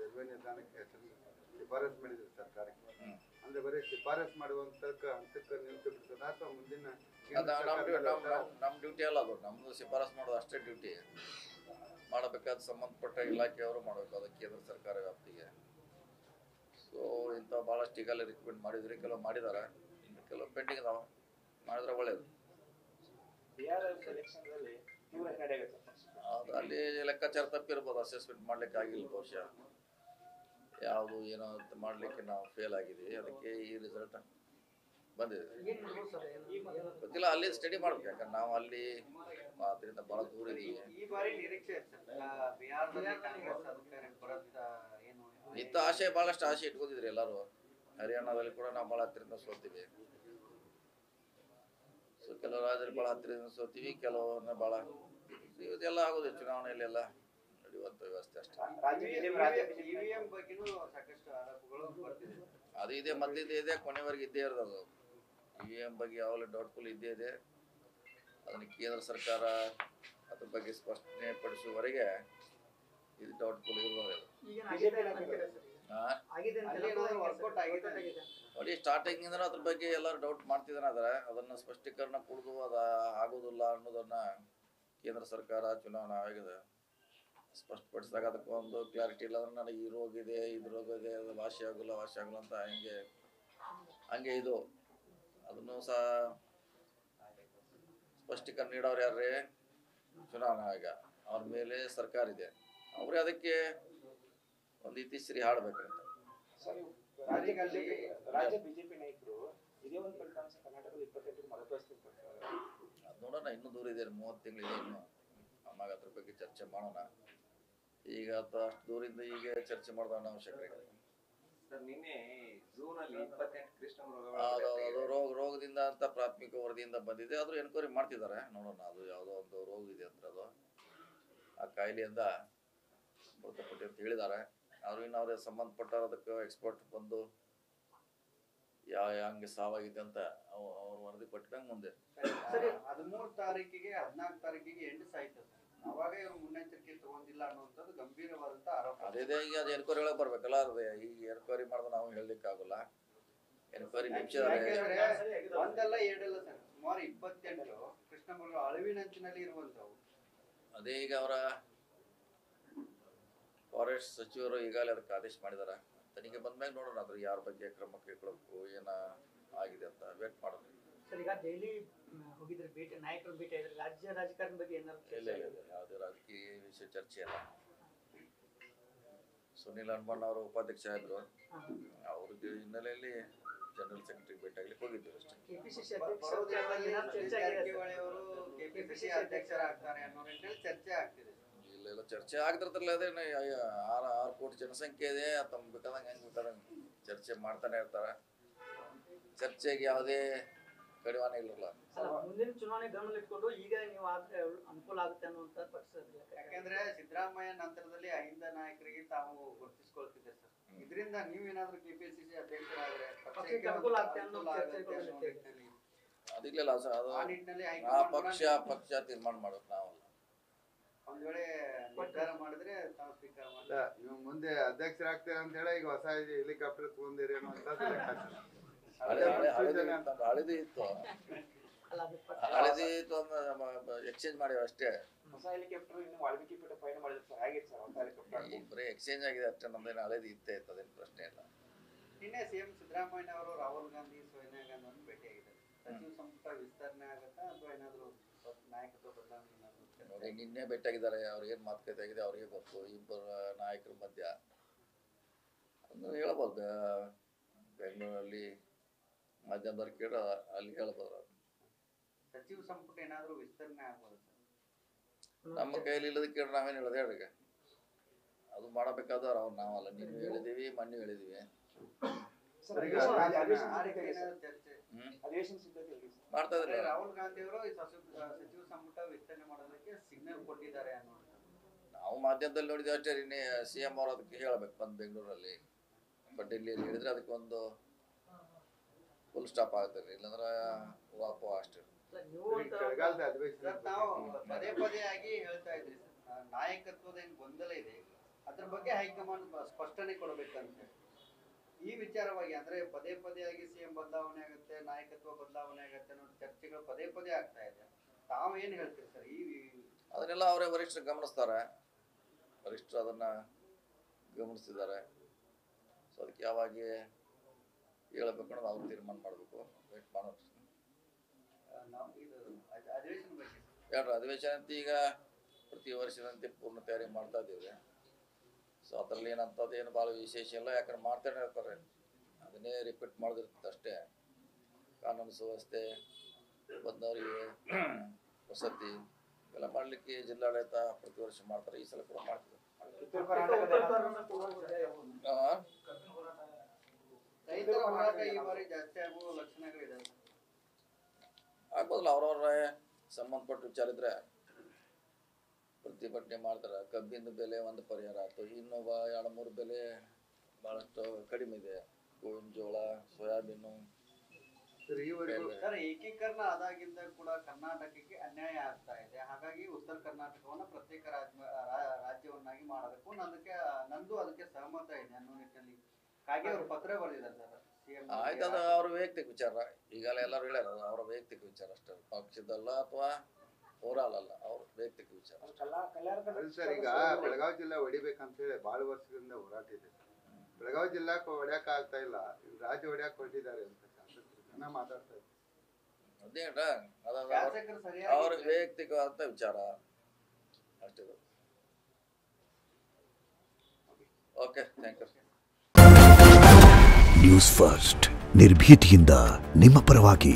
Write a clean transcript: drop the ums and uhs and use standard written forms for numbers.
Railway ನಿಲ್ದಾಣಕ್ಕೆ ಶಿಫಾರಸ್ ಮಾಡಿದ್ರು ಸರ್ಕಾರಕ್ಕೆ. ಅಂದ್ರೆ ಬರೀ ಶಿಫಾರಸ್ ಮಾಡುವಂತ ಹಂತಕ್ಕೆ ನಿಂತು ಬಿಡ್ತದ ಅಥವಾ ಮುಂದಿನ ನಮ್ಮ ಡ್ಯೂಟಿ ಅಲ್ಲ ಅದು. ನಮ್ದು ಶಿಫಾರಸ್ ಮಾಡೋದು ಅಷ್ಟೇ ಡ್ಯೂಟಿ. ಮಾಡಬೇಕಾದ ಸಂಬಂಧಪಟ್ಟ ಇಲಾಖೆಯವರು ಮಾಡಬೇಕು, ಅದು ಕೇಂದ್ರ ಸರ್ಕಾರ ವ್ಯಾಪ್ತಿಗೆ. ಸೊ ಇಂಥ ಭಾಳಷ್ಟು ಈಗಲೇ ರಿಕ್ವೆಸ್ಟ್ ಮಾಡಿದ್ರಿ, ಕೆಲವು ಮಾಡಿದ್ದಾರೆ, ಇನ್ನು ಕೆಲವು ಪೆಂಡಿಂಗ್ ಇದಾವೆ, ಮಾಡಿದ್ರೆ ಒಳ್ಳೇದು. ಅದು ಅಲ್ಲಿ ಲೆಕ್ಕಾಚಾರ ತಪ್ಪಿರ್ಬೋದು, ಅಸೆಸ್ಮೆಂಟ್ ಮಾಡ್ಲಿಕ್ಕೆ ಆಗಿಲ್ಲ ಬಹುಶಃ. ಯಾವುದು ಏನೋ ಅಂತ ಮಾಡಲಿಕ್ಕೆ ನಾವು ಫೇಲ್ ಆಗಿದ್ದೀವಿ, ಅದಕ್ಕೆ ಈ ರಿಸಲ್ಟ್ ಬಂದಿದೆ. ಗೊತ್ತಿಲ್ಲ, ಅಲ್ಲಿ ಸ್ಟಡಿ ಮಾಡ್ಬೇಕು, ಯಾಕಂದ್ರೆ ನಾವು ಅಲ್ಲಿ ಅದರಿಂದ ಭಾಳ ದೂರ ಇದೀವಿ. ಇತ್ತ ಆಶೆ ಭಾಳಷ್ಟು ಆಸೆ ಇಟ್ಕೊಂಡಿದ್ರಿ ಎಲ್ಲರೂ. ಹರಿಯಾಣದಲ್ಲಿ ಕೂಡ ನಾವು ಭಾಳ ಹತ್ತಿರದಿಂದ ಸೋತೀವಿ. ಸೊ ಕೆಲವು ರಾಜ್ಯದಲ್ಲಿ ಭಾಳ ಹತ್ತಿರದಿಂದ ಸೋತೀವಿ, ಕೆಲವನ್ನ ಭಾಳ ಇದೆಲ್ಲ ಆಗೋದು ಚುನಾವಣೆಯಲ್ಲಿ ಎಲ್ಲ ನಡೆಯುವಂಥ ವ್ಯವಸ್ಥೆ ಅಷ್ಟೇ. ಅದು ಇದೆ, ಮೊದಲಿದ್ದೇ ಇದೆ, ಕೊನೆವರೆಗೆ ಇದ್ದೇ ಇರೋದು. EVM ಬಗ್ಗೆ ಯಾವಾಗಲೂ ಡೌಟ್ಫುಲ್ ಇದ್ದೇ ಇದೆ. ಅದನ್ನು ಕೇಂದ್ರ ಸರ್ಕಾರ ಅದ್ರ ಬಗ್ಗೆ ಸ್ಪಷ್ಟನೆ ಪಡಿಸುವವರೆಗೆ ಇದು ಡೌಟ್ಫುಲ್ ಇರೋದು. ನೋಡಿ, ಸ್ಟಾರ್ಟಿಂಗಿಂದ ಅದ್ರ ಬಗ್ಗೆ ಎಲ್ಲರೂ ಡೌಟ್ ಮಾಡ್ತಿದ್ದಾನೆ. ಅದನ್ನು ಸ್ಪಷ್ಟೀಕರಣ ಕೊಡೋದು ಅದು ಆಗೋದಿಲ್ಲ ಅನ್ನೋದನ್ನ ಕೇಂದ್ರ ಸರ್ಕಾರ ಚುನಾವಣಾ ಆಯೋಗದ ಸ್ಪಷ್ಟಪಡಿಸಿದಾಗ ಅದಕ್ಕೊಂದು ಕ್ಲಾರಿಟಿ ಇಲ್ಲ. ಅಂದ್ರೆ ನನಗೆ ಈ ರೋಗ ಇದೆ, ಇದು ರೋಗ ಇದೆ, ಅದು ವಾಸಿ ಆಗೋಲ್ಲ ಅಂತ ಹಂಗೆ ಇದು ಅದನ್ನು ಸಹ ಸ್ಪಷ್ಟೀಕರಣ ನೀಡೋರು ಯಾರೇ ಚುನಾವಣಾ ಆಯೋಗ, ಅವ್ರ ಮೇಲೆ ಸರ್ಕಾರ ಇದೆ, ಅವರೇ ಅದಕ್ಕೆ ಒಂದು ಇತಿಶ್ರೀ ಹಾಡ್ಬೇಕಂತ. ರಾಜ್ಯ ಬಿಜೆಪಿ ನಾಯಕರು ಇದೇ ಒಂದು ಫಲಿತಾಂಶ ಕರ್ನಾಟಕದಲ್ಲಿ 28 ಮರುಕಳಿಸ್ತಿರ್ತಾರೆ. ಅದು ನೋಡೋಣ, ಇನ್ನೂ ದೂರ ಇದೆ, 30 ತಿಂಗಳಿದೆ ಇನ್ನು. ಆವಾಗ ಅದ್ರ ಬಗ್ಗೆ ಚರ್ಚೆ ಮಾಡೋಣ. ಈಗ ಅಷ್ಟು ದೂರಿಂದ ಈಗ ಚರ್ಚೆ ಮಾಡೋಣ ಅವಶ್ಯಕತೆ ಇದೆ. ರೋಗದಿಂದ ಅಂತ ಪ್ರಾಥಮಿಕ ವರದಿಯಿಂದ ಬಂದಿದೆ, ಆದ್ರೂ ಎನ್ಕ್ವೈರಿ ಮಾಡ್ತಿದ್ದಾರೆ, ನೋಡೋಣ. ಅದು ಯಾವುದೋ ಒಂದು ರೋಗ ಇದೆ ಅಂತ, ಅದು ಆ ಕಾಯಿಲೆಯಿಂದ ಮೃತಪಟ್ಟು ಅಂತ ಹೇಳಿದ್ದಾರೆ. ಆದ್ರೂ ಇನ್ನು ಅವ್ರಿಗೆ ಸಂಬಂಧಪಟ್ಟವ್ರು ಅದಕ್ಕೆ ಎಕ್ಸ್ಪರ್ಟ್ ಬಂದು ಹಂಗೆ ಸಾವಾಗಿದೆ ಅಂತ ಅವ್ರು ವರದಿ ಕೊಟ್ಟಂಗೆ ಮುಂದೆ 13 ತಾರೀಕಿಗೆ 14 ತಾರೀಕಿಗೆ ಎಂಡ್ ಸಾಯ್ತು. ಅವಾಗ ಇವರು ಮುನ್ನೆಚ್ಚರಿಕೆ ತಗೊಂಡಿಲ್ಲ ಅನ್ನುವಂಥದ್ದು ಗಂಭೀರವಾದಂತ ಆರೋಪ. ಅದೇ ಈಗ ಅದು ಎನ್ಕ್ವೈರಿ ಒಳಗೆ ಬರ್ಬೇಕಲ್ಲ. ಅದು ಈಗ ಎನ್ಕ್ವೈರಿ ಮಾಡಿದ್ರೆ ನಾವು ಹೇಳಲಿಕ್ಕೆ ಆಗೋಲ್ಲ. ಎನ್ಕ್ವೈರಿ ಒಂದಲ್ಲ ಎರಡಲ್ಲ ಸರ್, ಸುಮಾರು 28 ಕೃಷ್ಣ ಮೃಗಗಳು ಅಳಿವಿನಂಚಿನಲ್ಲಿ ಇರುವಂತವು. ಅದೇ ಈಗ ಅವರ ಫಾರೆಸ್ಟ್ ಸಚಿವರು ಈಗಾಗಲೇ ಅದಕ್ಕೆ ಆದೇಶ ಮಾಡಿದಾರೆ. ತನಿಖೆ ಬಂದ್ಮೇಲೆ ನೋಡೋಣ ಅದ್ರ ಯಾರ ಬಗ್ಗೆ ಕ್ರಮ ಕೈಗೊಳ್ಳಬೇಕು, ಏನ ಆಗಿದೆ ಅಂತ ವೇಟ್ ಮಾಡೋದು. ಸರ್, ಈಗ ಡೈಲಿ ಹೋಗಿದ್ರೆ ಭೇಟಿ, ನಾಯಕರು ಭೇಟಿ ಆಗಿದ್ರೆ ರಾಜ್ಯ ರಾಜಕಾರಣ ಬಗ್ಗೆ ಏನಾದ್ರು ಇಲ್ಲ ಯಾವುದೇ ರಾಜಕೀಯ ವಿಷಯ ಚರ್ಚೆ ಇಲ್ಲ. ಸುನಿಲ್ ಹನುಮಣ್ಣ ಅವರು ಉಪಾಧ್ಯಕ್ಷ ಆದ್ರು, ಅವ್ರಿಗೆ ಹಿನ್ನೆಲೆಯಲ್ಲಿ ಜನರಲ್ ಸೆಕ್ರೆಟರಿ ಭೇಟಿ ಆಗ್ಲಿಕ್ಕೆ ಹೋಗಿದ್ರು ಅಷ್ಟೇ. ಕೆಪಿಸಿಸಿ ಅಧ್ಯಕ್ಷರಾಗ್ತಾರೆ ಅನ್ನೋ ನಿಟ್ಟಿನಲ್ಲಿ ಚರ್ಚೆ ಆಗ್ತಿದೆ. ಇಲ್ಲ ಚರ್ಚೆ ಆಗ್ತಿರ್ತಾರಲ್ಲ, ಅದೇ 6 ಕೋಟಿ ಜನಸಂಖ್ಯೆ ಇದೆ, ತಮ್ಮ ಬೇಕಾದಂಗೆ ಹೆಂಗೆ ಬೇಕಾದಂಗೆ ಚರ್ಚೆ ಮಾಡ್ತಾನೆ ಇರ್ತಾರೆ. ಚರ್ಚೆಗೆ ಯಾವುದೇ ಕಡಿವಾಣ ಇಲ್ಲಲ್ಲ. ಮುಂದಿನ ಚುನಾವಣೆ ಗಮನದಲ್ಲಿಟ್ಕೊಂಡು ಈಗ ನೀವು ಆದ್ರೆ ಅನುಕೂಲ ಆಗುತ್ತೆ ಅನ್ನುವಂತ ಪರಿಸ್ಥಿತಿ. ಯಾಕಂದ್ರೆ ಸಿದ್ದರಾಮಯ್ಯ ನಂತರದಲ್ಲಿ ಅಹಿಂದ ನಾಯಕರಿಗೆ ತಾವು ಗುರುತಿಸಿಕೊಳ್ತಿದೆ ಸರ್. ಇದರಿಂದ ನೀವೇನಾದ್ರೂ ಕೆಪಿಸಿಸಿ ಅಧ್ಯಕ್ಷರಾದ್ರೆ ಅನುಕೂಲ ಆಗುತ್ತೆ ಅನ್ನೋ ಅದಿಲ್ಲ ಸರ್, ಅದು ಆ ಪಕ್ಷ ತೀರ್ಮಾನ ಮಾಡೋದು ನಾವಲ್ಲ. ಒಂದ್ ವೇಳೆ ನಿರ್ಧಾರ ಮಾಡಿದ್ರೆ ತಾವು ಸ್ವೀಕಾರ ಮಾಡಿ ನೀವು ಮುಂದೆ ಅಧ್ಯಕ್ಷರಾಗ್ತೀರ ಅಂತ ಹೇಳಿ ಈಗ ಹೊಸ ಹೆಲಿಕಾಪ್ಟರ್ ತಗೊಂಡಿರಿ ಹಳದಿ ಇತ್ತು ಎಕ್ಸ್ಚೇಂಜ್ ಮಾಡಿವ ಅಷ್ಟೇ. ಹೊಸ ಹೆಲಿಕಾಪ್ಟರ್ ಇನ್ನು ವಾಲ್ಮೀಕಿ ಪೀಠ ಪಯಣ ಮಾಡಿದ್ರೆ ಸರ್, ಹೇಗಿತ್ತು ಸರ್ ಹೊಸ ಹೆಲಿಕಾಪ್ಟರ್? ಬರೀ ಎಕ್ಸ್ಚೇಂಜ್ ಆಗಿದೆ ಅಷ್ಟೇ, ನಮ್ದೇನು ಹಳದಿ ಇತ್ತೇ ಇತ್ತು, ಅದೇನು ಪ್ರಶ್ನೆ ಇಲ್ಲ. ನಿನ್ನೆ ಸಿಎಂ ಸಿದ್ದರಾಮಯ್ಯ ಅವರು ರಾಹುಲ್ ಗಾಂಧಿ, ಸೋನಿಯಾ ಗಾಂಧಿ ಭೇಟಿಯಾಗಿದ್ದಾರೆ. ಸಚಿವ ಸಂಪುಟ ವಿಸ್ತರಣೆ ಆಗುತ್ತಾ ಅಥವಾ ಏನಾದ್ರು ನಾಯಕತ್ವ ಬದಲಾವಣೆ ಏನಾದ್ರು? ನೋಡಿ, ನಿನ್ನೆ ಭೇಟಿಯಾಗಿದ್ದಾರೆ, ಅವ್ರಿಗೇನು ಮಾತುಕತೆ ಆಗಿದೆ ಅವ್ರಿಗೆ ಗೊತ್ತು. ಇಬ್ಬರು ನಾಯಕರ ಮಧ್ಯ ಅದನ್ನು ಹೇಳ್ಬೋದು. ಬೆಂಗಳೂರಲ್ಲಿ ಮಾಧ್ಯಮದವ್ರು ಕೇಳ ಅಲ್ಲಿ ಹೇಳ್ಬೋದು. ಸಚಿವ ಸಂಪುಟ ಏನಾದ್ರು ವಿಸ್ತರಣೆ ಆಗ್ಬೋದು ಸರ್? ನಮ್ಮ ಕೈಯಲ್ಲಿ ಇಲ್ಲದ ಕೇಳಿ ನಾವೇನು ಹೇಳೋದು ಹೇಳ್ರಿ. ಅದು ಮಾಡಬೇಕಾದ್ರೆ ಅವ್ರು ನಾವಲ್ಲ, ನೀವು ಹೇಳಿದೀವಿ, ಮೊನ್ನೆ ಹೇಳಿದೀವಿ. ಮಾಡ್ತಾ ಇದ್ರೆ ರಾಹುಲ್ ಗಾಂಧಿ ಅವರು ಸಚಿವ ಸಂಪುಟ ವಿಸ್ತರಣೆ ಮಾಡೋದಕ್ಕೆ ಸಿಗ್ನಲ್ ಕೊಟ್ಟಿದ್ದಾರೆ ಅನ್ನೋದು ನಾವು ಮಾಧ್ಯಮದಲ್ಲಿ ನೋಡಿದ್ವಿ ಅಷ್ಟೇ. CM ಅವರು ಅದಕ್ಕೆ ಹೇಳ್ಬೇಕು ಬಂದು ಬೆಂಗಳೂರಲ್ಲಿ, ಬಟ್ ಇಲ್ಲಿ ಹೇಳಿದ್ರೆ ಅದಕ್ಕೆ ಒಂದು ಫುಲ್ ಸ್ಟಾಪ್ ಆಗ್ತದೆ, ಇಲ್ಲಾಂದ್ರೆ ವಾಪು ಅಷ್ಟೇ. ನಾವು ಪದೇ ಪದೇ ಆಗಿ ಹೇಳ್ತಾ ಇದ್ರಿ ಸರ್, ನಾಯಕತ್ವದ ಏನ್ ಗೊಂದಲ ಇದೆ, ಅದ್ರ ಬಗ್ಗೆ ಹೈಕಮಾಂಡ್ ಸ್ಪಷ್ಟನೆ ಕೊಡಬೇಕಂತ ಈ ವಿಚಾರವಾಗಿ ಅಂದ್ರೆ ಪದೇ ಆಗಿ ಸಿಎಂ ಬದಲಾವಣೆ ಆಗುತ್ತೆ, ನಾಯಕತ್ವ ಬದಲಾವಣೆ ಆಗುತ್ತೆ ಅನ್ನೋ ಚರ್ಚೆಗಳು ಪದೇ ಆಗ್ತಾ ಇದೆ. ತಾವೇನ್ ಹೇಳ್ತೀರಿ ಸರ್? ಅದನ್ನೆಲ್ಲ ಅವರೇ ವರಿಷ್ಠರು ಗಮನಿಸ್ತಾರೆ, ವರಿಷ್ಠರು ಅದನ್ನ ಗಮನಿಸ್ತಿದ್ದಾರೆ. ಸೊ ಅದಕ್ಕೆ ಯಾವಾಗ ಹೇಳಬೇಕು ಅನ್ನೋದು ಅವ್ರು ತೀರ್ಮಾನ ಮಾಡಬೇಕು. ವೇಟ್ ಮಾಡೋಣ. ಅಧಿವೇಶನ ಅಂತ ಈಗ ಪ್ರತಿ ವರ್ಷದಂತೆ ಪೂರ್ಣ ತಯಾರಿ ಮಾಡ್ತಾ ಇದ್ದೀವಿ. ಸೊ ಅದರಲ್ಲಿ ಏನಂತದ್ದು ಏನು ಭಾಳ ವಿಶೇಷ ಇಲ್ಲ, ಯಾಕಂದ್ರೆ ಮಾಡ್ತಾನೆ ಇರ್ತಾರೆ, ಅದನ್ನೇ ರಿಪೀಟ್ ಮಾಡೋದಿರ್ತದೆ ಅಷ್ಟೇ. ಕಾನೂನು ಸುವ್ಯವಸ್ಥೆ, ಬಂದವರಿಗೆ ವಸತಿ ಇವೆಲ್ಲ ಮಾಡಲಿಕ್ಕೆ ಜಿಲ್ಲಾಡಳಿತ ಪ್ರತಿ ವರ್ಷ ಮಾಡ್ತಾರೆ. ಈ ಸಲ ಕೂಡ ಮಾಡ್ತೀವಿ. ಆಗ್ಬೋದಲ್ಲ, ಅವ್ರವ್ರ ಸಂಬಂಧಪಟ್ಟ ವಿಚಾರ ಇದ್ರೆ ಪ್ರತಿಭಟನೆ ಮಾಡ್ತಾರೆ. ಕಬ್ಬಿನ ಬೆಲೆ ಒಂದು ಪರಿಹಾರ ಆಯ್ತು, ಇನ್ನು 2-3 ಬೆಲೆ ಬಹಳಷ್ಟು ಕಡಿಮೆ ಇದೆ. ಗೋವಿನ ಜೋಳ, ಸೋಯಾಬೀನು. ಸರ್, ಏಕೀಕರಣ ಆದಾಗಿಂದ ಕೂಡ ಕರ್ನಾಟಕಕ್ಕೆ ಅನ್ಯಾಯ ಆಗ್ತಾ ಇದೆ. ಹಾಗಾಗಿ ಉತ್ತರ ಕರ್ನಾಟಕವನ್ನ ಪ್ರತ್ಯೇಕ ರಾಜ್ಯವನ್ನಾಗಿ ಮಾಡೋದಕ್ಕೂ ಅದಕ್ಕೆ ಸಹಮತ ಇದೆ ಅನ್ನೋ ನಿಟ್ಟಿನಲ್ಲಿ ಹಾಗೆ ಅವರು ಪತ್ರ ಬರೆದಿದ್ದಾರೆ ಸರ್. ಆಯ್ತು, ಅದು ಅವ್ರ ವೈಯಕ್ತಿಕ ವಿಚಾರ. ಈಗಲೇ ಎಲ್ಲರೂ ಹೇಳ್ಯಾರ, ಅವ್ರ ವೈಯಕ್ತಿಕ ವಿಚಾರ ಅಷ್ಟೇ, ಪಕ್ಷದಲ್ಲ ಅಥವಾ ಓವರಾಲ್ ಅಲ್ಲ, ಅವ್ರ ವೈಯಕ್ತಿಕ ವಿಚಾರ. ಸರ್, ಈಗ ಬೆಳಗಾವಿ ಜಿಲ್ಲಾ ಹೊಡಿಬೇಕಂತ ಹೇಳಿ ಬಹಳ ವರ್ಷದಿಂದ ಹೋರಾಟ ಇದೆ. ಬೆಳಗಾವಿ ಜಿಲ್ಲಾಕ್ಕೆ ಹೊಡ್ಯಾಕ ಆಗ್ತಾ ಇಲ್ಲ, ರಾಜ್ಯ ಹೊಡ್ಯಾಕ ಹೊರಟಿದ್ದಾರೆ ಅಂತ ಶಾಸಕರು ಮಾತಾಡ್ತಾ ಇದ್ದಾರೆ. ಅದೇನ ಅವ್ರ ವೈಯಕ್ತಿಕವಾದ ವಿಚಾರ ಅಷ್ಟೇ. Okay, thank you. News First ನಿರ್ಭೀತಿಯಿಂದ ನಿಮ್ಮ ಪರವಾಗಿ.